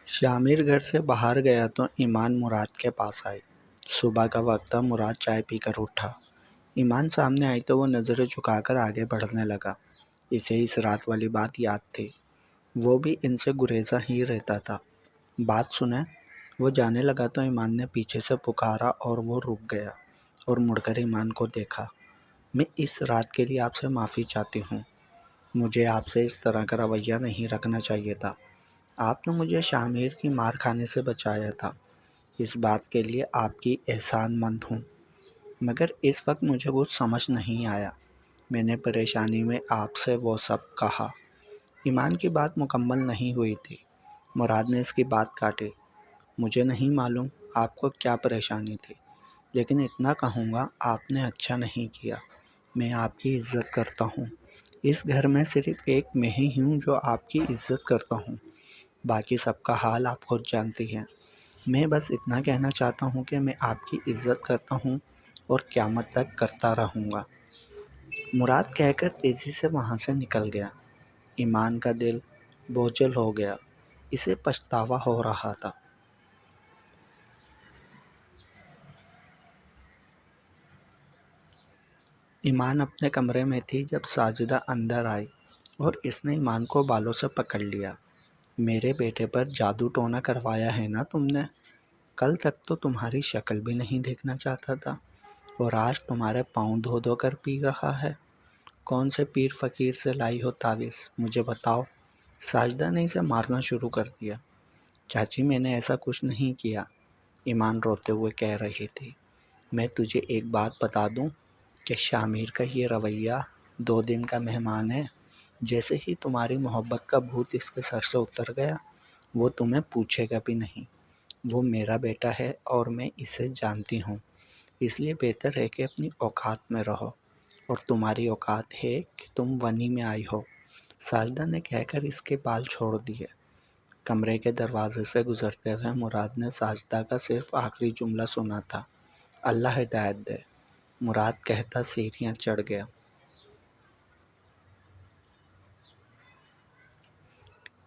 شامر گھر سے باہر گیا تو ایمان مراد کے پاس آئی۔ صبح کا وقت تھا۔ مراد چائے پی کر اٹھا۔ ایمان سامنے آئی تو وہ نظریں جھکا کر آگے بڑھنے لگا۔ اسے اس رات والی بات یاد تھی۔ وہ بھی ان سے گریزا ہی رہتا تھا۔ بات سنیں۔ وہ جانے لگا تو ایمان نے پیچھے سے پکارا اور وہ رک گیا اور مڑ کر ایمان کو دیکھا۔ میں اس رات کے لیے آپ سے معافی چاہتی ہوں۔ مجھے آپ سے اس طرح کا رویہ نہیں رکھنا چاہیے تھا۔ آپ نے مجھے شامیر کی مار کھانے سے بچایا تھا۔ اس بات کے لیے آپ کی احسان مند ہوں، مگر اس وقت مجھے کچھ سمجھ نہیں آیا۔ میں نے پریشانی میں آپ سے وہ سب کہا۔ ایمان کی بات مکمل نہیں ہوئی تھی۔ مراد نے اس کی بات کاٹی۔ مجھے نہیں معلوم آپ کو کیا پریشانی تھی، لیکن اتنا کہوں گا آپ نے اچھا نہیں کیا۔ میں آپ کی عزت کرتا ہوں۔ اس گھر میں صرف ایک میں ہی ہوں جو آپ کی عزت کرتا ہوں۔ باقی سب کا حال آپ خود جانتی ہیں۔ میں بس اتنا کہنا چاہتا ہوں کہ میں آپ کی عزت کرتا ہوں اور قیامت تک کرتا رہوں گا۔ مراد کہہ کر تیزی سے وہاں سے نکل گیا۔ ایمان کا دل بوجھل ہو گیا۔ اسے پچھتاوا ہو رہا تھا۔ ایمان اپنے کمرے میں تھی جب ساجدہ اندر آئی اور اس نے ایمان کو بالوں سے پکڑ لیا۔ میرے بیٹے پر جادو ٹونا کروایا ہے نا تم نے؟ کل تک تو تمہاری شکل بھی نہیں دیکھنا چاہتا تھا اور آج تمہارے پاؤں دھو دھو کر پی رہا ہے۔ کون سے پیر فقیر سے لائی ہو تعویذ؟ مجھے بتاؤ۔ ساجدہ نے اسے مارنا شروع کر دیا۔ چاچی میں نے ایسا کچھ نہیں کیا، ایمان روتے ہوئے کہہ رہی تھی۔ میں تجھے ایک بات بتا دوں کہ شامیر کا یہ رویہ 2 دن کا مہمان ہے۔ جیسے ہی تمہاری محبت کا بھوت اس کے سر سے اتر گیا، وہ تمہیں پوچھے گا بھی نہیں۔ وہ میرا بیٹا ہے اور میں اسے جانتی ہوں، اس لیے بہتر ہے کہ اپنی اوقات میں رہو، اور تمہاری اوقات ہے کہ تم ونی میں آئی ہو۔ ساجدہ نے کہہ کر اس کے بال چھوڑ دیے۔ کمرے کے دروازے سے گزرتے ہوئے مراد نے ساجدہ کا صرف آخری جملہ سنا تھا، اللہ ہدایت دے۔ مراد کہتا سیڑھیاں چڑھ گیا۔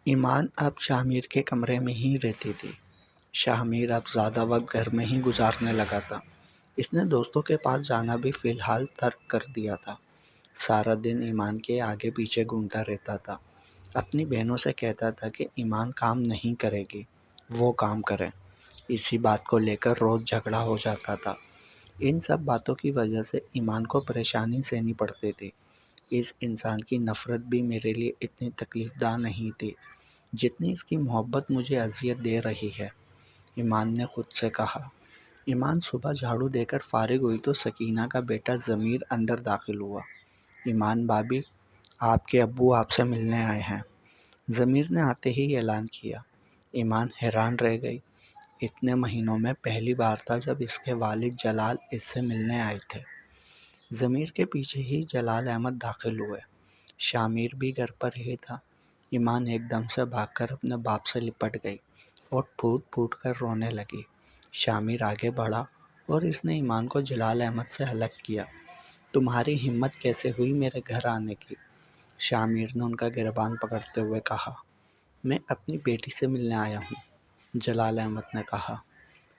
ایمان اب شامیر کے کمرے میں ہی رہتی تھی۔ شامیر اب زیادہ وقت گھر میں ہی گزارنے لگا تھا۔ اس نے دوستوں کے پاس جانا بھی فی الحال ترک کر دیا تھا۔ سارا دن ایمان کے آگے پیچھے گھومتا رہتا تھا۔ اپنی بہنوں سے کہتا تھا کہ ایمان کام نہیں کرے گی، وہ کام کرے۔ اسی بات کو لے کر روز جھگڑا ہو جاتا تھا۔ ان سب باتوں کی وجہ سے ایمان کو پریشانی سہنی پڑتی تھی۔ اس انسان کی نفرت بھی میرے لیے اتنی تکلیف دہ نہیں تھی جتنی اس کی محبت مجھے اذیت دے رہی ہے، ایمان نے خود سے کہا۔ ایمان صبح جھاڑو دے کر فارغ ہوئی تو سکینہ کا بیٹا ضمیر اندر داخل ہوا۔ ایمان بھابی، آپ کے ابو آپ سے ملنے آئے ہیں، ضمیر نے آتے ہی اعلان کیا۔ ایمان حیران رہ گئی۔ اتنے مہینوں میں پہلی بار تھا جب اس کے والد جلال اس سے ملنے آئے تھے۔ ضمیر کے پیچھے ہی جلال احمد داخل ہوئے۔ شامیر بھی گھر پر ہی تھا۔ ایمان ایک دم سے بھاگ کر اپنے باپ سے لپٹ گئی اور پھوٹ پھوٹ کر رونے لگی۔ شامیر آگے بڑھا اور اس نے ایمان کو جلال احمد سے الگ کیا۔ تمہاری ہمت کیسے ہوئی میرے گھر آنے کی؟ شامیر نے ان کا گریبان پکڑتے ہوئے کہا۔ میں اپنی بیٹی سے ملنے آیا ہوں، جلال احمد نے کہا۔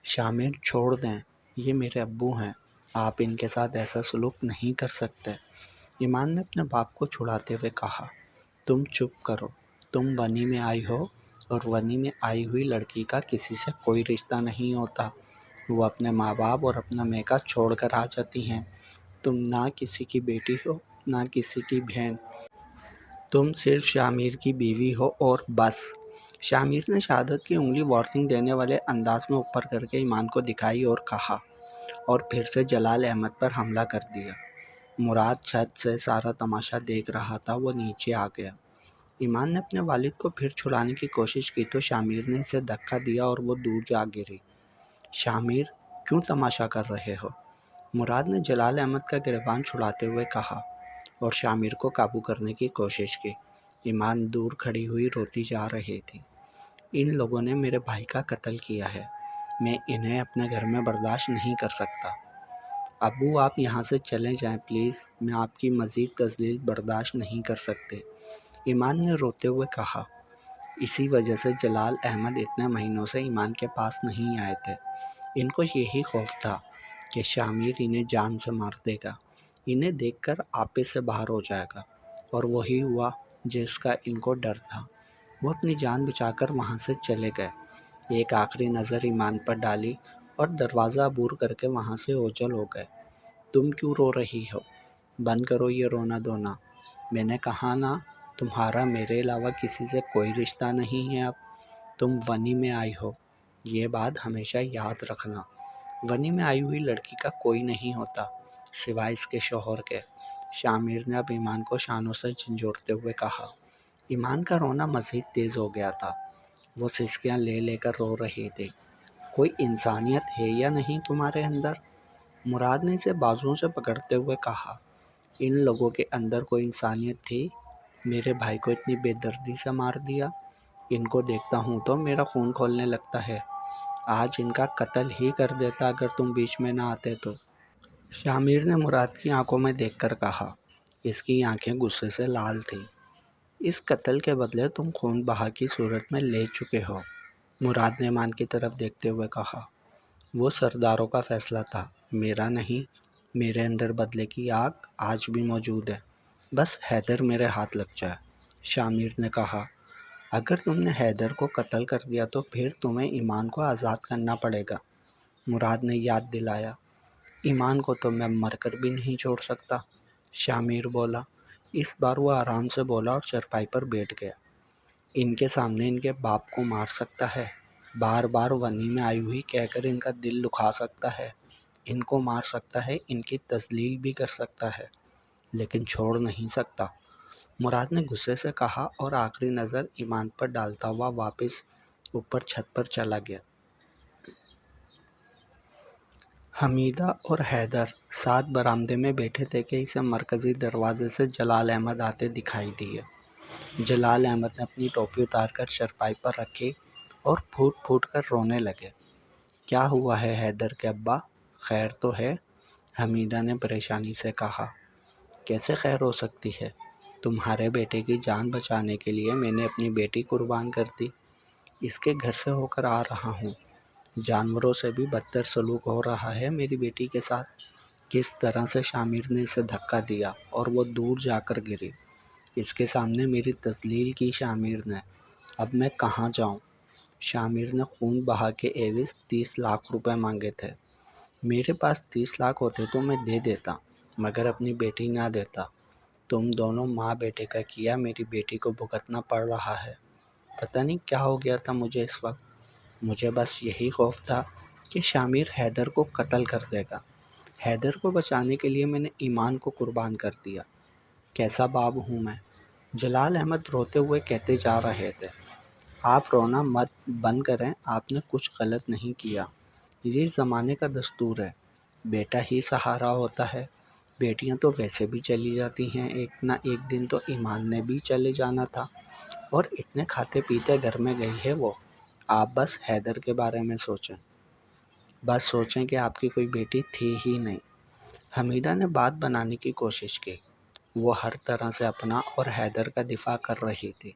شامیر چھوڑ دیں، یہ میرے ابو ہیں، آپ ان کے ساتھ ایسا سلوک نہیں کر سکتے، ایمان نے اپنے باپ کو چھڑاتے ہوئے کہا۔ تم چپ کرو، تم ونی میں آئی ہو اور ونی میں آئی ہوئی لڑکی کا کسی سے کوئی رشتہ نہیں ہوتا۔ وہ اپنے ماں باپ اور اپنا میکا چھوڑ کر آ جاتی ہیں۔ تم نہ کسی کی بیٹی ہو نہ کسی کی بہن، تم صرف شامیر کی بیوی ہو اور بس۔ شامیر نے شہادت کی انگلی وارننگ دینے والے انداز میں اوپر کر کے ایمان کو دکھائی اور کہا، اور پھر سے جلال احمد پر حملہ کر دیا۔ مراد چھت سے سارا تماشا دیکھ رہا تھا۔ وہ نیچے آ گیا۔ ایمان نے اپنے والد کو پھر چھڑانے کی کوشش کی تو شامیر نے اسے دھکا دیا اور وہ دور جا گری۔ شامیر، کیوں تماشا کر رہے ہو؟ مراد نے جلال احمد کا گریبان چھڑاتے ہوئے کہا اور شامیر کو قابو کرنے کی کوشش کی۔ ایمان دور کھڑی ہوئی روتی جا رہی تھی۔ ان لوگوں نے میرے بھائی کا قتل کیا ہے، میں انہیں اپنے گھر میں برداشت نہیں کر سکتا۔ ابو آپ یہاں سے چلے جائیں پلیز، میں آپ کی مزید تذلیل برداشت نہیں کر سکتے، ایمان نے روتے ہوئے کہا۔ اسی وجہ سے جلال احمد اتنے مہینوں سے ایمان کے پاس نہیں آئے تھے۔ ان کو یہی خوف تھا کہ شامر انہیں جان سے مار دے گا، انہیں دیکھ کر آپے سے باہر ہو جائے گا، اور وہی ہوا جس کا ان کو ڈر تھا۔ وہ اپنی جان بچا کر وہاں سے چلے گئے، ایک آخری نظر ایمان پر ڈالی اور دروازہ عبور کر کے وہاں سے اوجھل ہو گئے۔ تم کیوں رو رہی ہو؟ بند کرو یہ رونا دھونا، میں نے کہا نا تمہارا میرے علاوہ کسی سے کوئی رشتہ نہیں ہے، اب تم ونی میں آئی ہو، یہ بات ہمیشہ یاد رکھنا۔ ونی میں آئی ہوئی لڑکی کا کوئی نہیں ہوتا سوائے اس کے شوہر کے۔ شامر نے اب ایمان کو شانوں سے جھنجھوڑتے ہوئے کہا۔ ایمان کا رونا مزید تیز ہو گیا تھا، وہ سسکیاں لے لے کر رو رہی تھی۔ کوئی انسانیت ہے یا نہیں تمہارے اندر؟ مراد نے اسے بازوؤں سے پکڑتے ہوئے کہا۔ ان لوگوں کے اندر کوئی انسانیت تھی؟ میرے بھائی کو اتنی بے دردی سے مار دیا، ان کو دیکھتا ہوں تو میرا خون کھولنے لگتا ہے، آج ان کا قتل ہی کر دیتا اگر تم بیچ میں نہ آتے تو۔ شامر نے مراد کی آنکھوں میں دیکھ کر کہا۔ اس کی آنکھیں غصے سے لال تھیں۔ اس قتل کے بدلے تم خون بہا کی صورت میں لے چکے ہو، مراد نے ایمان کی طرف دیکھتے ہوئے کہا۔ وہ سرداروں کا فیصلہ تھا، میرا نہیں۔ میرے اندر بدلے کی آگ آج بھی موجود ہے، بس حیدر میرے ہاتھ لگ جائے۔ شامر نے کہا۔ اگر تم نے حیدر کو قتل کر دیا تو پھر تمہیں ایمان کو آزاد کرنا پڑے گا، مراد نے یاد دلایا۔ ایمان کو تو میں مر کر بھی نہیں چھوڑ سکتا، شامر بولا۔ اس بار وہ آرام سے بولا اور چرپائی پر بیٹھ گیا۔ ان کے سامنے ان کے باپ کو مار سکتا ہے، بار بار ونی میں آئی ہوئی کہہ کر ان کا دل دکھا سکتا ہے، ان کو مار سکتا ہے، ان کی تذلیل بھی کر سکتا ہے، لیکن چھوڑ نہیں سکتا، مراد نے غصے سے کہا اور آخری نظر ایمان پر ڈالتا ہوا واپس اوپر چھت پر چلا گیا۔ حمیدہ اور حیدر ساتھ برآمدے میں بیٹھے تھے کہ اسے مرکزی دروازے سے جلال احمد آتے دکھائی دیے۔ جلال احمد نے اپنی ٹوپی اتار کر چرپائی پر رکھی اور پھوٹ پھوٹ کر رونے لگے۔ کیا ہوا ہے حیدر کے ابا، خیر تو ہے؟ حمیدہ نے پریشانی سے کہا۔ کیسے خیر ہو سکتی ہے؟ تمہارے بیٹے کی جان بچانے کے لیے میں نے اپنی بیٹی قربان کر دی، اس کے گھر سے ہو کر آ رہا ہوں، جانوروں سے بھی بدتر سلوک ہو رہا ہے میری بیٹی کے ساتھ۔ کس طرح سے شامر نے اسے دھکا دیا اور وہ دور جا کر گری، اس کے سامنے میری تذلیل کی شامر نے، اب میں کہاں جاؤں؟ شامر نے خون بہا کے عوض 30 لاکھ روپے مانگے تھے۔ میرے پاس 30 لاکھ ہوتے تو میں دے دیتا، مگر اپنی بیٹی نہ دیتا۔ تم دونوں ماں بیٹے کا کیا میری بیٹی کو بھگتنا پڑ رہا ہے۔ پتہ نہیں کیا ہو گیا تھا مجھے اس وقت، مجھے بس یہی خوف تھا کہ شامر حیدر کو قتل کر دے گا۔ حیدر کو بچانے کے لیے میں نے ایمان کو قربان کر دیا، کیسا باپ ہوں میں؟ جلال احمد روتے ہوئے کہتے جا رہے تھے۔ آپ رونا مت بند کریں، آپ نے کچھ غلط نہیں کیا، یہ زمانے کا دستور ہے، بیٹا ہی سہارا ہوتا ہے، بیٹیاں تو ویسے بھی چلی جاتی ہیں، ایک نہ ایک دن تو ایمان نے بھی چلے جانا تھا، اور اتنے کھاتے پیتے گھر میں گئی ہے وہ۔ آپ بس حیدر کے بارے میں سوچیں، بس سوچیں کہ آپ کی کوئی بیٹی تھی ہی نہیں۔ حمیدہ نے بات بنانے کی کوشش کی، وہ ہر طرح سے اپنا اور حیدر کا دفاع کر رہی تھی۔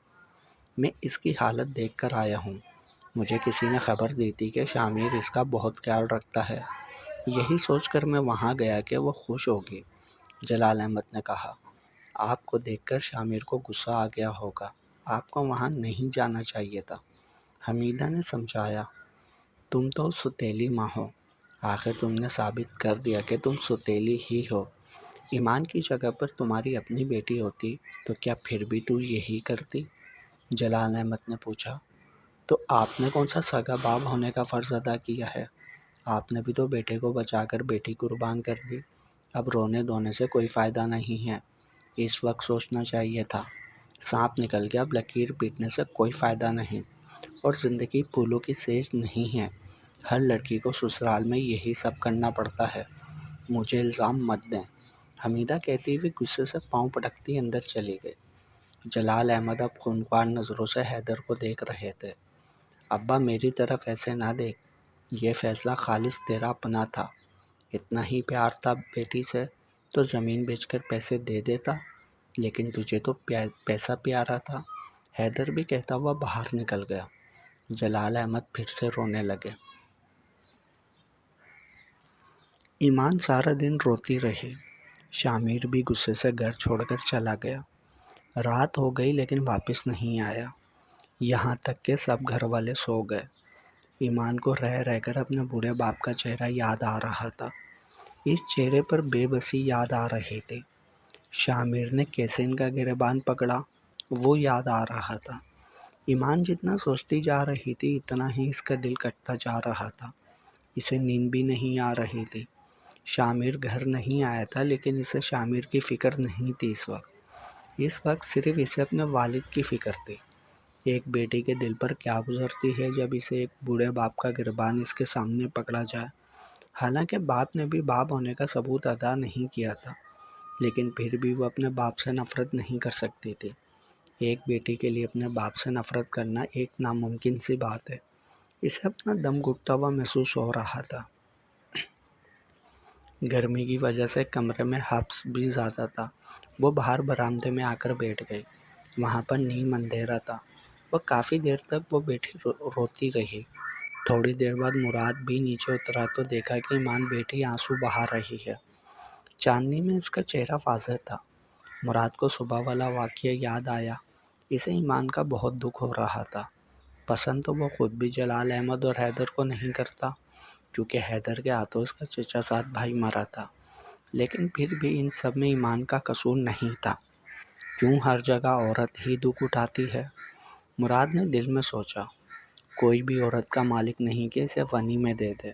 میں اس کی حالت دیکھ کر آیا ہوں، مجھے کسی نے خبر دی تھی کہ شامر اس کا بہت خیال رکھتا ہے، یہی سوچ کر میں وہاں گیا کہ وہ خوش ہوگی، جلال احمد نے کہا۔ آپ کو دیکھ کر شامر کو غصہ آ گیا ہوگا، آپ کو وہاں نہیں جانا چاہیے تھا، حمیدہ نے سمجھایا۔ تم تو ستیلی ماں ہو، آخر تم نے ثابت کر دیا کہ تم ستیلی ہی ہو، ایمان کی جگہ پر تمہاری اپنی بیٹی ہوتی تو کیا پھر بھی تو یہی کرتی؟ جلال احمد نے پوچھا۔ تو آپ نے کون سا سگا باپ ہونے کا فرض ادا کیا ہے؟ آپ نے بھی تو بیٹے کو بچا کر بیٹی قربان کر دی، اب رونے دھونے سے کوئی فائدہ نہیں ہے، اس وقت سوچنا چاہیے تھا، سانپ نکل گیا، اب لکیر پیٹنے سے کوئی فائدہ نہیں، اور زندگی پھولوں کی سیج نہیں ہے، ہر لڑکی کو سسرال میں یہی سب کرنا پڑتا ہے، مجھے الزام مت دیں، حمیدہ کہتی ہوئی غصے سے پاؤں پٹکتی اندر چلی گئی۔ جلال احمد اب خونخوار نظروں سے حیدر کو دیکھ رہے تھے۔ ابا میری طرف ایسے نہ دیکھ، یہ فیصلہ خالص تیرا اپنا تھا، اتنا ہی پیار تھا بیٹی سے تو زمین بیچ کر پیسے دے دیتا، لیکن تجھے تو پیسہ پیارا تھا، حیدر بھی کہتا ہوا باہر نکل گیا۔ جلال احمد پھر سے رونے لگے۔ ایمان سارا دن روتی رہی۔ شامیر بھی غصے سے گھر چھوڑ کر چلا گیا۔ رات ہو گئی لیکن واپس نہیں آیا، یہاں تک کہ سب گھر والے سو گئے۔ ایمان کو رہ رہ کر اپنے بوڑھے باپ کا چہرہ یاد آ رہا تھا۔ اس چہرے پر بے بسی یاد آ رہی تھی۔ شامیر نے کیسے ان کا گریبان پکڑا وہ یاد آ رہا تھا۔ ایمان جتنا سوچتی جا رہی تھی اتنا ہی اس کا دل کٹتا جا رہا تھا۔ اسے نیند بھی نہیں آ رہی تھی۔ شامیر گھر نہیں آیا تھا لیکن اسے شامیر کی فکر نہیں تھی اس وقت صرف اسے اپنے والد کی فکر تھی۔ ایک بیٹی کے دل پر کیا گزرتی ہے جب اسے ایک بوڑھے باپ کا گریبان اس کے سامنے پکڑا جائے۔ حالانکہ باپ نے بھی باپ ہونے کا ثبوت ادا نہیں کیا تھا، لیکن پھر بھی وہ اپنے باپ سے نفرت نہیں کر سکتی تھی۔ ایک بیٹی کے لیے اپنے باپ سے نفرت کرنا ایک ناممکن سی بات ہے۔ اسے اپنا دم گھٹتا ہوا محسوس ہو رہا تھا۔ گرمی کی وجہ سے کمرے میں حبس بھی زیادہ تھا۔ وہ باہر برآمدے میں آ کر بیٹھ گئی۔ وہاں پر نیم اندھیرا تھا۔ وہ کافی دیر تک وہ بیٹھی روتی رہی۔ تھوڑی دیر بعد مراد بھی نیچے اترا تو دیکھا کہ ایمان بیٹی آنسو بہا رہی ہے۔ چاندنی میں اس کا چہرہ واضح تھا۔ مراد کو صبح والا واقعہ یاد آیا۔ اسے ایمان کا بہت دکھ ہو رہا تھا۔ پسند تو وہ خود بھی جلال احمد اور حیدر کو نہیں کرتا، کیونکہ حیدر کے ہاتھوں اس کا چچا زاد بھائی مرا تھا، لیکن پھر بھی ان سب میں ایمان کا قصور نہیں تھا۔ کیوں ہر جگہ عورت ہی دکھ اٹھاتی ہے؟ مراد نے دل میں سوچا۔ کوئی بھی عورت کا مالک نہیں کہ اسے غنی میں دے دے۔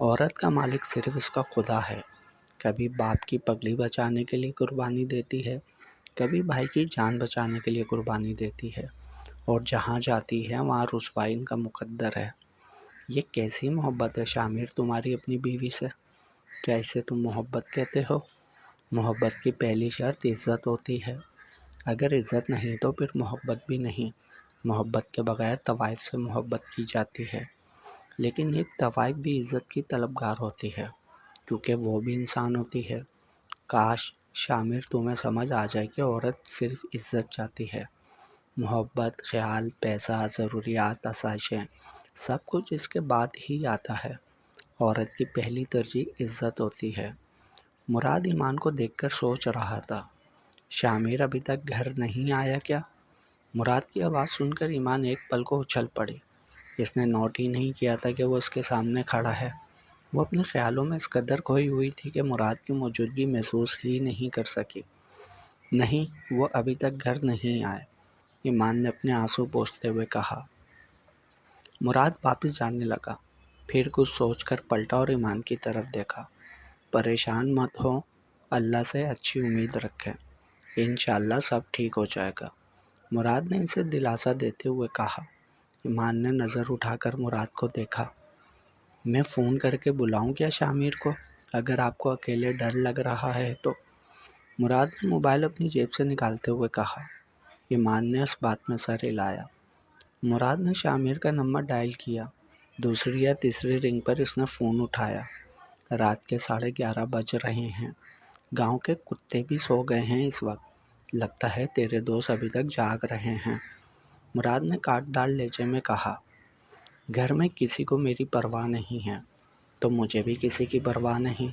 عورت کا مالک صرف اس کا خدا ہے۔ کبھی باپ کی پگڑی بچانے کے لیے قربانی دیتی ہے، کبھی بھائی کی جان بچانے کے لیے قربانی دیتی ہے، اور جہاں جاتی ہے وہاں رسوائی ان کا مقدر ہے۔ یہ کیسی محبت ہے شامیر تمہاری اپنی بیوی سے؟ کیا اسے تم محبت کہتے ہو؟ محبت کی پہلی شرط عزت ہوتی ہے۔ اگر عزت نہیں تو پھر محبت بھی نہیں۔ محبت کے بغیر طوائف سے محبت کی جاتی ہے، لیکن ایک طوائف بھی عزت کی طلبگار ہوتی ہے، کیونکہ وہ بھی انسان ہوتی ہے۔ کاش شامیر تمہیں سمجھ آ جائے کہ عورت صرف عزت چاہتی ہے۔ محبت، خیال، پیسہ، ضروریات، آسائشیں، سب کچھ اس کے بعد ہی آتا ہے۔ عورت کی پہلی ترجیح عزت ہوتی ہے۔ مراد ایمان کو دیکھ کر سوچ رہا تھا، شامیر ابھی تک گھر نہیں آیا کیا؟ مراد کی آواز سن کر ایمان ایک پل کو اچھل پڑی۔ اس نے نوٹ ہی نہیں کیا تھا کہ وہ اس کے سامنے کھڑا ہے۔ وہ اپنے خیالوں میں اس قدر کھوئی ہوئی تھی کہ مراد کی موجودگی محسوس ہی نہیں کر سکی۔ نہیں، وہ ابھی تک گھر نہیں آئے، ایمان نے اپنے آنسو پوچھتے ہوئے کہا۔ مراد واپس جانے لگا، پھر کچھ سوچ کر پلٹا اور ایمان کی طرف دیکھا۔ پریشان مت ہو، اللہ سے اچھی امید رکھیں، انشاءاللہ سب ٹھیک ہو جائے گا، مراد نے اسے دلاسا دیتے ہوئے کہا۔ ایمان نے نظر اٹھا کر مراد کو دیکھا۔ میں فون کر کے بلاؤں کیا شامیر کو، اگر آپ کو اکیلے ڈر لگ رہا ہے تو؟ مراد نے موبائل اپنی جیب سے نکالتے ہوئے کہا۔ ایمان نے اس بات میں سر ہلایا۔ مراد نے شامیر کا نمبر ڈائل کیا۔ دوسری یا تیسری رنگ پر اس نے فون اٹھایا۔ رات کے 11:30 بج رہے ہیں۔ گاؤں کے کتے بھی سو گئے ہیں اس وقت، لگتا ہے تیرے دوست ابھی تک جاگ رہے ہیں، مراد نے کاٹ ڈال لہجے میں کہا۔ گھر میں کسی کو میری پرواہ نہیں ہے تو مجھے بھی کسی کی پرواہ نہیں۔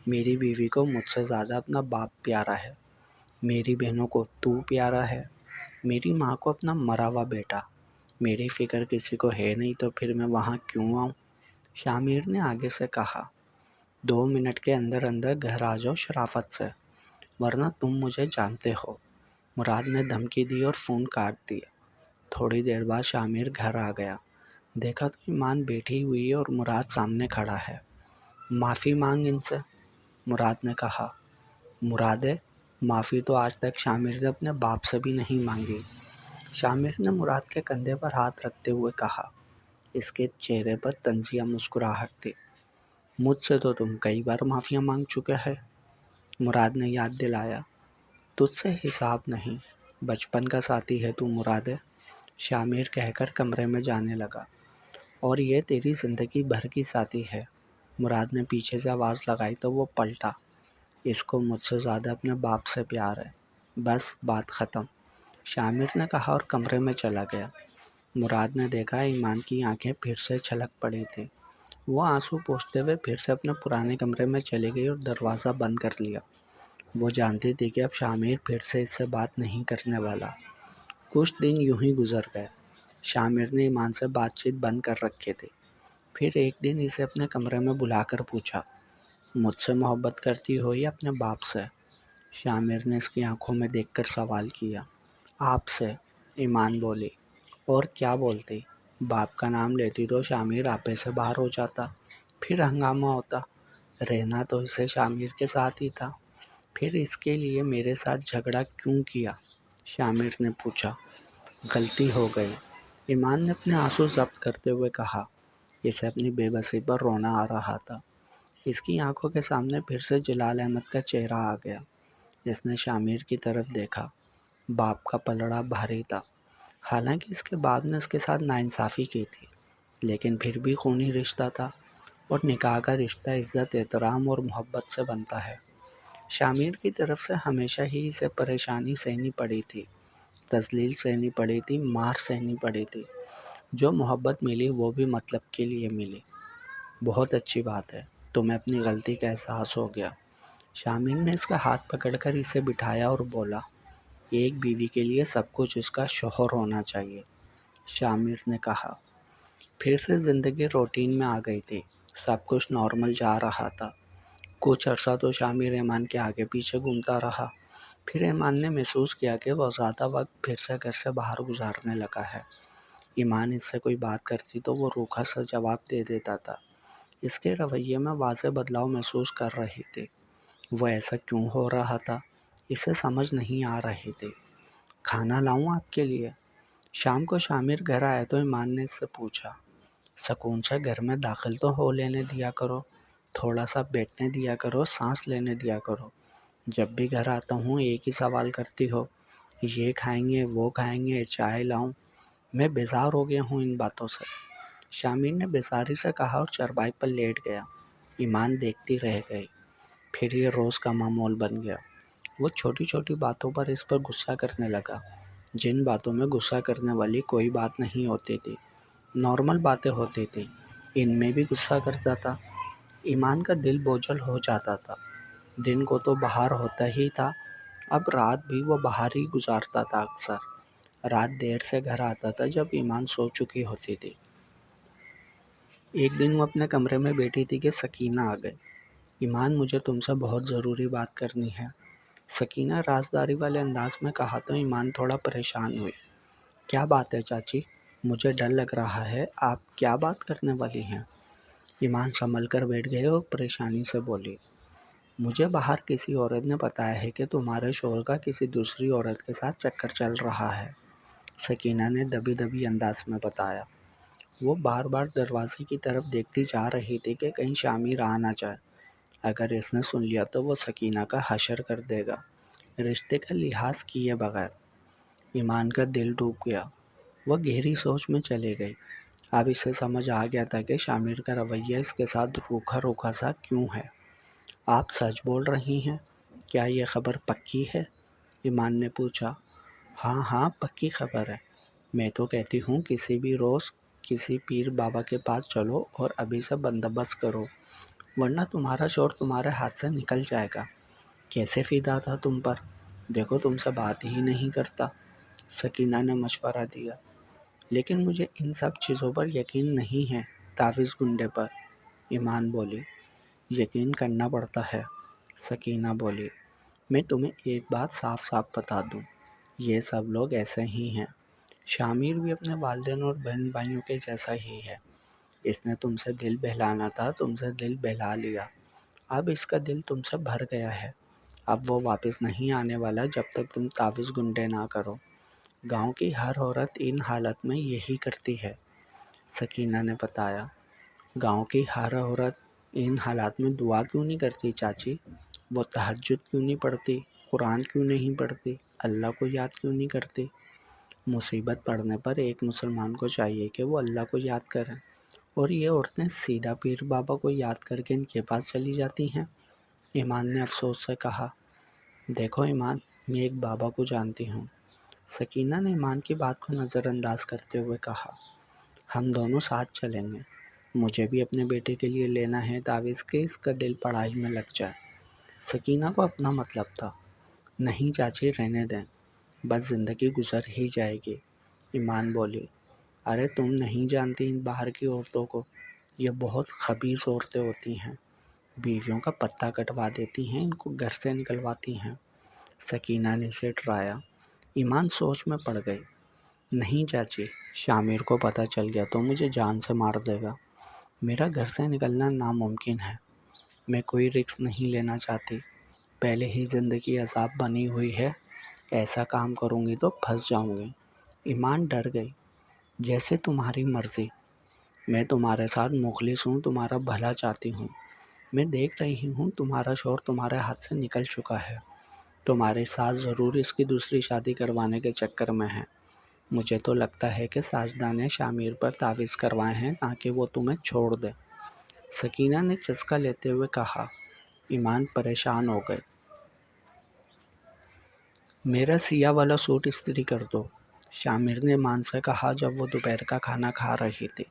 میری بیوی کو مجھ سے زیادہ اپنا باپ پیارا ہے، میری بہنوں کو تو پیارا ہے، میری ماں کو اپنا مرا ہوا بیٹا۔ میری فکر کسی کو ہے نہیں تو پھر میں وہاں کیوں آؤں؟ شامیر نے آگے سے کہا۔ 2 منٹ کے اندر اندر گھر آ جاؤ شرافت سے، ورنہ تم مجھے جانتے ہو، مراد نے دھمکی دی اور فون کاٹ دیا۔ تھوڑی دیر بعد شامیر گھر آ گیا۔ دیکھا تو ایمان بیٹھی ہوئی ہے اور مراد سامنے کھڑا ہے۔ معافی مانگ ان سے، مراد نے کہا۔ مرادے، معافی تو آج تک شامیر نے اپنے باپ سے بھی نہیں مانگی، شامیر نے مراد کے کندھے پر ہاتھ رکھتے ہوئے کہا۔ اس کے چہرے پر طنزیہ مسکراہٹ تھی۔ مجھ سے تو تم کئی بار معافیاں مانگ چکے ہے، مراد نے یاد دلایا۔ تجھ سے حساب نہیں، بچپن کا ساتھی ہے تو مرادے، شامیر کہہ کر کمرے میں جانے لگا۔ اور یہ تیری زندگی بھر کی ساتھی ہے، مراد نے پیچھے سے آواز لگائی تو وہ پلٹا۔ اس کو مجھ سے زیادہ اپنے باپ سے پیار ہے، بس بات ختم۔ شامر نے کہا اور کمرے میں چلا گیا۔ مراد نے دیکھا ایمان کی آنکھیں پھر سے چھلک پڑی تھیں۔ وہ آنسو پوچھتے ہوئے پھر سے اپنے پرانے کمرے میں چلی گئی اور دروازہ بند کر لیا۔ وہ جانتی تھی کہ اب شامر پھر سے اس سے بات نہیں کرنے والا۔ کچھ دن یوں ہی گزر گئے۔ شامر نے ایمان سے بات چیت بند کر رکھی تھی۔ پھر ایک دن اسے اپنے کمرے میں بلا کر پوچھا، مجھ سے محبت کرتی ہو یا اپنے باپ سے؟ شامر نے اس کی آنکھوں میں دیکھ کر سوال کیا۔ آپ سے، ایمان بولی۔ اور کیا بولتی؟ باپ کا نام لیتی تو شامر آپے سے باہر ہو جاتا، پھر ہنگامہ ہوتا۔ رہنا تو اسے شامر کے ساتھ ہی تھا، پھر اس کے لیے میرے ساتھ جھگڑا کیوں کیا؟ شامر نے پوچھا۔ غلطی ہو گئی، ایمان نے اپنے آنسو ضبط کرتے ہوئے کہا۔ اسے اپنی بے بسی پر رونا آ رہا تھا۔ اس کی آنکھوں کے سامنے پھر سے جلال احمد کا چہرہ آ گیا۔ اس نے شامر کی طرف دیکھا۔ باپ کا پلڑا بھاری تھا۔ حالانکہ اس کے باپ نے اس کے ساتھ ناانصافی کی تھی، لیکن پھر بھی خونی رشتہ تھا، اور نکاح کا رشتہ عزت، احترام اور محبت سے بنتا ہے۔ شامر کی طرف سے ہمیشہ ہی اسے پریشانی سہنی پڑی تھی، تذلیل سہنی پڑی تھی، مار سہنی پڑی تھی۔ جو محبت ملی وہ بھی مطلب کے لیے ملی۔ بہت اچھی بات ہے، تمہیں اپنی غلطی کا احساس ہو گیا۔ شامر نے اس کا ہاتھ پکڑ کر اسے بٹھایا اور بولا، ایک بیوی کے لیے سب کچھ اس کا شوہر ہونا چاہیے۔ شامر نے کہا۔ پھر سے زندگی روٹین میں آ گئی تھی، سب کچھ نارمل جا رہا تھا۔ کچھ عرصہ تو شامر ایمان کے آگے پیچھے گھومتا رہا، پھر ایمان نے محسوس کیا کہ وہ زیادہ وقت پھر سے گھر سے باہر گزارنے لگا ہے۔ ایمان اس سے کوئی بات کرتی تو وہ روکھا سا جواب دے دیتا تھا۔ اس کے رویے میں واضح بدلاؤ محسوس کر رہی تھی۔ وہ ایسا کیوں ہو رہا تھا، اسے سمجھ نہیں آ رہی تھی۔ کھانا لاؤں آپ کے لیے؟ شام کو شامر گھر آیا تو ایمان نے اس سے پوچھا۔ سکون سے گھر میں داخل تو ہو لینے دیا کرو، تھوڑا سا بیٹھنے دیا کرو، سانس لینے دیا کرو۔ جب بھی گھر آتا ہوں ایک ہی سوال کرتی ہو، یہ کھائیں گے، وہ کھائیں گے، چائے لاؤں؟ میں بیزار ہو گیا ہوں ان باتوں سے۔ شامر نے بیزاری سے کہا اور چرپائی پر لیٹ گیا۔ ایمان دیکھتی رہ گئی۔ پھر یہ روز کا معمول بن گیا۔ وہ چھوٹی چھوٹی باتوں پر اس پر غصہ کرنے لگا، جن باتوں میں غصہ کرنے والی کوئی بات نہیں ہوتی تھی، نارمل باتیں ہوتی تھیں، ان میں بھی غصہ کرتا تھا۔ ایمان کا دل بوجھل ہو جاتا تھا۔ دن کو تو باہر ہوتا ہی تھا، اب رات بھی وہ باہر ہی گزارتا تھا۔ اکثر رات دیر سے گھر آتا تھا جب ایمان سو چکی ہوتی تھی۔ ایک دن وہ اپنے کمرے میں بیٹھی تھی کہ سکینہ آ گئی۔ ایمان، مجھے تم سے بہت ضروری بات کرنی ہے، سکینہ رازداری والے انداز میں کہا تو ایمان تھوڑا پریشان ہوئی۔ کیا بات ہے چاچی؟ مجھے ڈر لگ رہا ہے، آپ کیا بات کرنے والی ہیں؟ ایمان سنبھل کر بیٹھ گئے اور پریشانی سے بولی، مجھے باہر کسی عورت نے بتایا ہے کہ تمہارے شوہر کا کسی دوسری عورت کے ساتھ چکر چل رہا ہے۔ سکینہ نے دبی دبی انداز میں بتایا۔ وہ بار بار دروازے کی طرف دیکھتی جا رہی تھی کہ کہیں شامر آ نہ جائے۔ اگر اس نے سن لیا تو وہ سکینہ کا حشر کر دے گا، رشتے کا لحاظ کیے بغیر۔ ایمان کا دل ڈوب گیا۔ وہ گہری سوچ میں چلی گئی۔ اب اسے سمجھ آ گیا تھا کہ شامر کا رویہ اس کے ساتھ روکھا روکھا سا کیوں ہے۔ آپ سچ بول رہی ہیں؟ کیا یہ خبر پکی ہے؟ ایمان نے پوچھا۔ ہاں پکی خبر ہے۔ میں تو کہتی ہوں کسی بھی روز کسی پیر بابا کے پاس چلو اور ابھی سے بندوبست کرو، ورنہ تمہارا شوہر تمہارے ہاتھ سے نکل جائے گا۔ کیسے فدا تھا تم پر، دیکھو تم سے بات ہی نہیں کرتا، سکینہ نے مشورہ دیا۔ لیکن مجھے ان سب چیزوں پر یقین نہیں ہے، تعویذ گنڈے پر، ایمان بولی۔ یقین کرنا پڑتا ہے، سکینہ بولی۔ میں تمہیں ایک بات صاف صاف بتا دوں، یہ سب لوگ ایسے ہی ہیں۔ شامر بھی اپنے والدین اور بہن بھائیوں کے جیسا ہی ہے۔ اس نے تم سے دل بہلانا تھا، تم سے دل بہلا لیا۔ اب اس کا دل تم سے بھر گیا ہے، اب وہ واپس نہیں آنے والا جب تک تم تعویذ گنڈے نہ کرو۔ گاؤں کی ہر عورت ان حالت میں یہی کرتی ہے، سکینہ نے بتایا۔ گاؤں کی ہر عورت ان حالات میں دعا کیوں نہیں کرتی چاچی؟ وہ تہجد کیوں نہیں پڑھتی، قرآن کیوں نہیں پڑھتی، اللہ کو یاد کیوں نہیں کرتی؟ مصیبت پڑنے پر ایک مسلمان کو چاہیے کہ وہ اللہ کو یاد کریں، اور یہ عورتیں سیدھا پیر بابا کو یاد کر کے ان کے پاس چلی جاتی ہیں۔ ایمان نے افسوس سے کہا۔ دیکھو ایمان، میں ایک بابا کو جانتی ہوں، سکینہ نے ایمان کی بات کو نظر انداز کرتے ہوئے کہا، ہم دونوں ساتھ چلیں گے، مجھے بھی اپنے بیٹے کے لیے لینا ہے تعویذ کہ اس کا دل پڑھائی میں لگ جائے۔ سکینہ کو اپنا مطلب تھا، نہیں چاچی رہنے دیں، بس زندگی گزر ہی جائے گی۔ ایمان بولی، ارے تم نہیں جانتی ان باہر کی عورتوں کو، یہ بہت خبیث عورتیں ہوتی ہیں، بیویوں کا پتہ کٹوا دیتی ہیں، ان کو گھر سے نکلواتی ہیں۔ سکینہ نے اسے ڈرایا۔ ایمان سوچ میں پڑ گئی، نہیں چاچی، شامر کو پتہ چل گیا تو مجھے جان سے مار دے گا، میرا گھر سے نکلنا ناممکن ہے، میں کوئی رسک نہیں لینا چاہتی، پہلے ہی زندگی عذاب بنی ہوئی ہے، ایسا کام کروں گی تو پھنس جاؤں گی۔ ایمان ڈر گئی، جیسے تمہاری مرضی، میں تمہارے ساتھ مخلص ہوں، تمہارا بھلا چاہتی ہوں، میں دیکھ رہی ہوں تمہارا شوہر تمہارے ہاتھ سے نکل چکا ہے، تمہاری ساس ضرور اس کی دوسری شادی کروانے کے چکر میں ہے، مجھے تو لگتا ہے کہ ساجدہ نے شامر پر تعویذ کروائے ہیں تاکہ وہ تمہیں چھوڑ دے۔ سکینہ نے چسکا لیتے ہوئے کہا۔ ایمان پریشان ہو گئے۔ میرا سیاہ والا سوٹ استری کر دو، شامر نے ایمان سے کہا جب وہ دوپہر کا کھانا کھا رہی تھی۔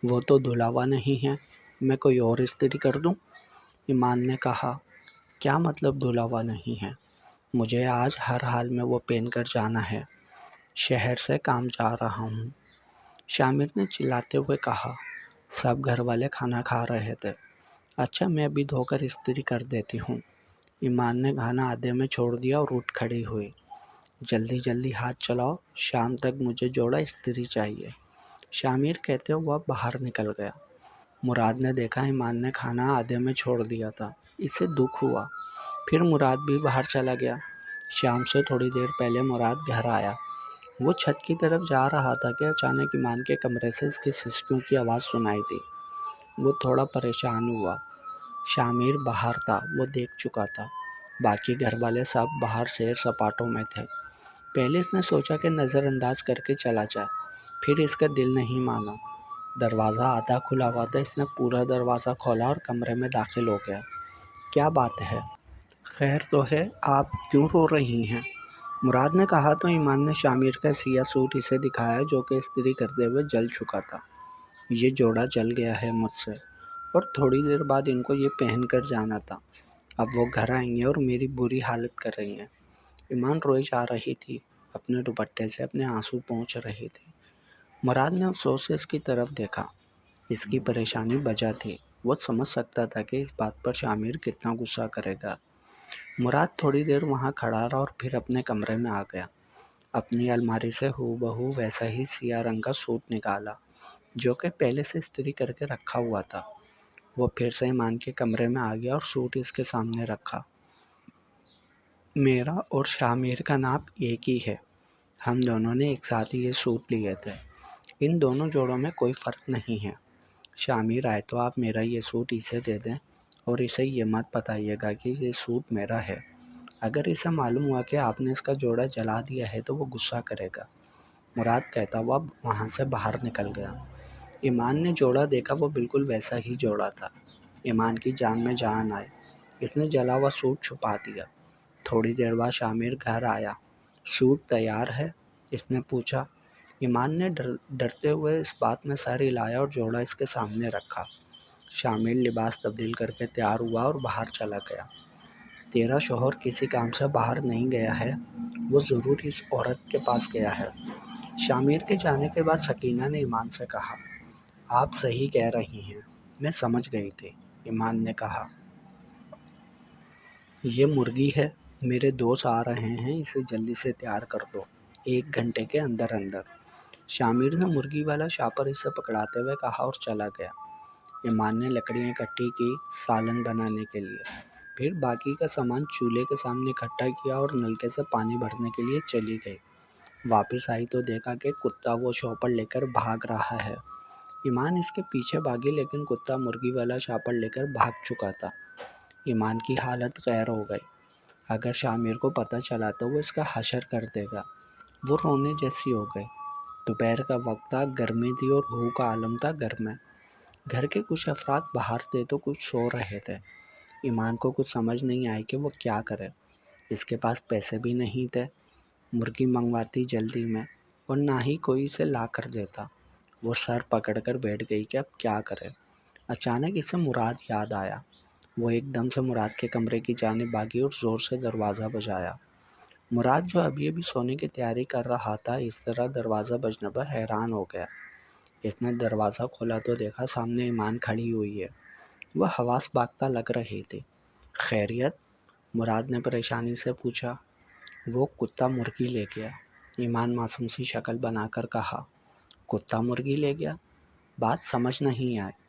وہ تو دھلا ہوا نہیں ہے، میں کوئی اور استری کر دوں؟ ایمان نے کہا، کیا مطلب دھلا ہوا نہیں ہے؟ مجھے آج ہر حال میں وہ پہن کر جانا ہے، شہر سے کام جا رہا ہوں۔ شامر نے چلاتے ہوئے کہا۔ سب گھر والے کھانا کھا رہے تھے۔ اچھا میں ابھی دھو کر استری کر دیتی ہوں۔ ایمان نے کھانا آدھے میں چھوڑ دیا اور اٹھ کھڑی ہوئی۔ جلدی جلدی ہاتھ چلاؤ، شام تک مجھے جوڑا استری چاہیے، شامر کہتے ہوئے وہ باہر نکل گیا۔ مراد نے دیکھا ایمان نے کھانا آدھے میں چھوڑ دیا تھا، اسے دکھ ہوا، پھر مراد بھی باہر چلا گیا۔ شام سے تھوڑی دیر پہلے مراد گھر آیا۔ وہ چھت کی طرف جا رہا تھا کہ اچانک ایمان کے کمرے سے اس کی سسکیوں کی آواز سنائی دی۔ وہ تھوڑا پریشان ہوا۔ شامر باہر تھا، وہ دیکھ چکا تھا، باقی گھر والے سب باہر سیر سپاٹوں میں تھے۔ پہلے اس نے سوچا کہ نظر انداز کر کے چلا جائے، پھر اس کا دل نہیں مانا۔ دروازہ آدھا کھلا ہوا تھا، اس نے پورا دروازہ کھولا اور کمرے میں داخل ہو گیا۔ کیا بات ہے؟ خیر تو ہے، آپ کیوں رو رہی ہیں؟ مراد نے کہا تو ایمان نے شامر کا سیاہ سوٹ اسے دکھایا جو کہ استری کرتے ہوئے جل چکا تھا۔ یہ جوڑا جل گیا ہے مجھ سے، اور تھوڑی دیر بعد ان کو یہ پہن کر جانا تھا، اب وہ گھر آئیں گے اور میری بری حالت کر رہی ہیں۔ ایمان روئی جا رہی تھی، اپنے دوپٹے سے اپنے آنسو پونچھ رہی تھی۔ مراد نے افسوس سے اس کی طرف دیکھا، اس کی پریشانی بجا تھی، وہ سمجھ سکتا تھا کہ اس بات پر شامر کتنا غصہ کرے گا۔ مراد تھوڑی دیر وہاں کھڑا رہا اور پھر اپنے کمرے میں آ گیا۔ اپنی الماری سے ہو بہو ویسا ہی سیاہ رنگ کا سوٹ نکالا جو کہ پہلے سے استری کر کے رکھا ہوا تھا۔ وہ پھر سے ایمان کے کمرے میں آ گیا اور سوٹ اس کے سامنے رکھا۔ میرا اور شامر کا ناپ ایک ہی ہے، ہم دونوں نے ایک ساتھ ہی یہ سوٹ لیے تھے، ان دونوں جوڑوں میں کوئی فرق نہیں ہے۔ شامر آئے تو آپ میرا یہ سوٹ اسے دے دیں اور اسے یہ مت بتائیے گا کہ یہ سوٹ میرا ہے، اگر اسے معلوم ہوا کہ آپ نے اس کا جوڑا جلا دیا ہے تو وہ غصہ کرے گا۔ مراد کہتا ہوا وہاں سے باہر نکل گیا۔ ایمان نے جوڑا دیکھا، وہ بالکل ویسا ہی جوڑا تھا۔ ایمان کی جان میں جان آئے، اس نے جلا ہوا سوٹ چھپا دیا۔ تھوڑی دیر بعد شامر گھر آیا۔ سوٹ تیار ہے؟ اس نے پوچھا۔ ایمان نے ڈرتے ہوئے اس بات میں سر ہلایا اور جوڑا اس کے سامنے رکھا۔ شامر لباس تبدیل کر کے تیار ہوا اور باہر چلا گیا۔ تیرا شوہر کسی کام سے باہر نہیں گیا ہے، وہ ضرور اس عورت کے پاس گیا ہے۔ شامر کے جانے کے بعد سکینہ نے ایمان سے کہا، آپ صحیح کہہ رہی ہیں، میں سمجھ گئی تھی۔ ایمان نے کہا، یہ مرغی ہے، میرے دوست آ رہے ہیں، اسے جلدی سے تیار کر دو، 1 گھنٹے کے اندر اندر۔ شامر نے مرغی والا شاپر اسے پکڑاتے ہوئے کہا اور چلا گیا۔ ایمان نے لکڑیاں اکٹھی کی سالن بنانے کے لیے، پھر باقی کا سامان چولہے کے سامنے اکٹھا کیا اور نلکے سے پانی بھرنے کے لیے چلی گئی۔ واپس آئی تو دیکھا کہ کتا وہ شاپر لے کر بھاگ رہا ہے۔ ایمان اس کے پیچھے بھاگی لیکن کتا مرغی والا شاپر لے کر بھاگ چکا تھا۔ ایمان کی حالت غیر ہو گئی، اگر شامر کو پتہ چلا تو وہ اس کا حشر کر دے گا۔ وہ رونے جیسی ہو گئی۔ دوپہر کا وقت تھا، گرمی تھی اور ہو کا عالم تھا گھر میں۔ گھر کے کچھ افراد باہر تھے تو کچھ سو رہے تھے۔ ایمان کو کچھ سمجھ نہیں آئی کہ وہ کیا کرے، اس کے پاس پیسے بھی نہیں تھے، مرغی منگواتی جلدی میں اور نہ ہی کوئی اسے لا کر دیتا۔ وہ سر پکڑ کر بیٹھ گئی کہ اب کیا کرے۔ اچانک اسے مراد یاد آیا۔ وہ ایک دم سے مراد کے کمرے کی جانب بھاگی اور زور سے دروازہ بجایا۔ مراد جو ابھی ابھی سونے کی تیاری کر رہا تھا، اس طرح دروازہ بجنے پر حیران ہو گیا۔ اس نے دروازہ کھولا تو دیکھا سامنے ایمان کھڑی ہوئی ہے۔ وہ حواس باختہ لگ رہی تھی۔ خیریت؟ مراد نے پریشانی سے پوچھا۔ وہ کتا مرغی لے گیا، ایمان معصوم سی شکل بنا کر کہا۔ کتا مرغی لے گیا؟ بات سمجھ نہیں آئی۔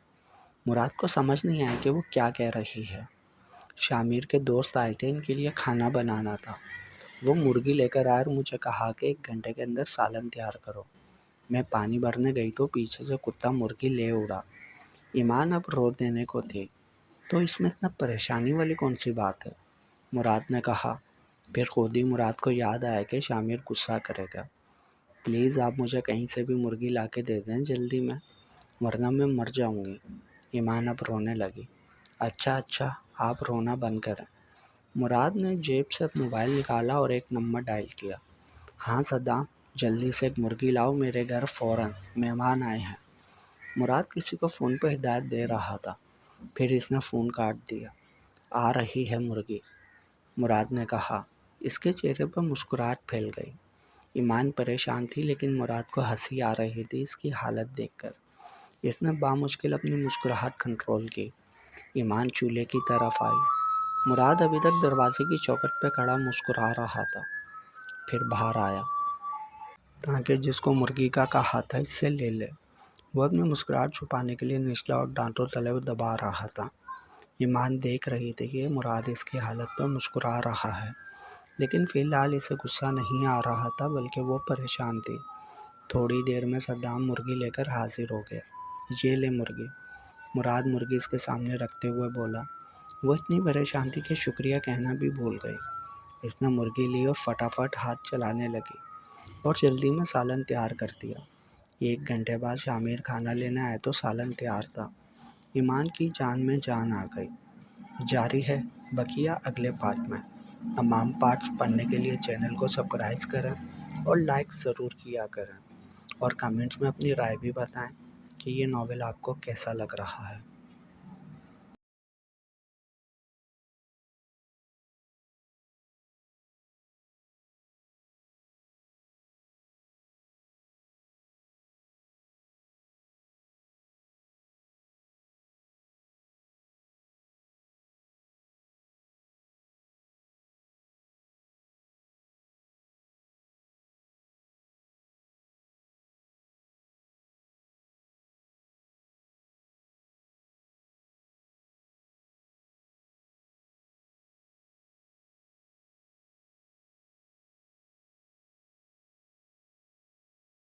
مراد کو سمجھ نہیں آیا کہ وہ کیا کہہ رہی ہے۔ شامیر کے دوست آئے تھے، ان کے لیے کھانا بنانا تھا۔ وہ مرغی لے کر آئے اور مجھے کہا کہ 1 گھنٹے کے اندر سالن تیار کرو۔ میں پانی بھرنے گئی تو پیچھے سے کتا مرغی لے اڑا۔ ایمان اب رو دینے کو تھی۔ تو اس میں اتنا پریشانی والی کون سی بات ہے؟ مراد نے کہا۔ پھر خود ہی مراد کو یاد آیا کہ شامیر غصہ کرے گا۔ پلیز آپ مجھے کہیں سے بھی مرغی لا کے دے دیں جلدی میں، ورنہ میں مر جاؤں گی۔ ایمان اب رونے لگی۔ اچھا آپ رونا بند کریں۔ مراد نے جیب سے موبائل نکالا اور ایک نمبر ڈائل کیا۔ ہاں صدام، جلدی سے ایک مرغی لاؤ میرے گھر فوراً، مہمان آئے ہیں۔ مراد کسی کو فون پہ ہدایت دے رہا تھا، پھر اس نے فون کاٹ دیا۔ آ رہی ہے مرغی، مراد نے کہا۔ اس کے چہرے پر مسکراہٹ پھیل گئی۔ ایمان پریشان تھی لیکن مراد کو ہنسی آ رہی تھی اس کی حالت دیکھ کر۔ اس نے بامشکل اپنی مسکراہٹ کنٹرول کی۔ ایمان چولہے کی طرف آئی۔ مراد ابھی تک دروازے کی چوکھٹ پہ کھڑا مسکرا رہا تھا۔ پھر باہر آیا تاکہ جس کو مرغی کا کہا تھا اس سے لے لے۔ وہ اپنی مسکراہٹ چھپانے کے لیے نچلا اور ڈانٹوں تلے دبا رہا تھا۔ ایمان دیکھ رہی تھی کہ مراد اس کی حالت پر مسکرا رہا ہے، لیکن فی الحال اسے غصہ نہیں آ رہا تھا بلکہ وہ پریشان تھی۔ تھوڑی دیر میں صدام مرغی لے کر حاضر ہو گیا۔ یہ لے مرغی، مراد مرغی اس کے سامنے رکھتے ہوئے بولا۔ وہ اتنی پریشان تھی کہ شکریہ کہنا بھی بھول گئی۔ اس نے مرغی لی اور فٹافٹ ہاتھ چلانے لگی اور جلدی میں سالن تیار کر دیا۔ 1 گھنٹے بعد شامیر کھانا لینے آئے تو سالن تیار تھا۔ ایمان کی جان میں جان آ گئی۔ جاری ہے بقیہ اگلے پارٹ میں۔ تمام پارٹس پڑھنے کے لیے چینل کو سبسکرائب کریں اور لائک ضرور کیا کریں، اور کمنٹس میں اپنی رائے بھی بتائیں کہ یہ ناول آپ کو کیسا لگ رہا ہے۔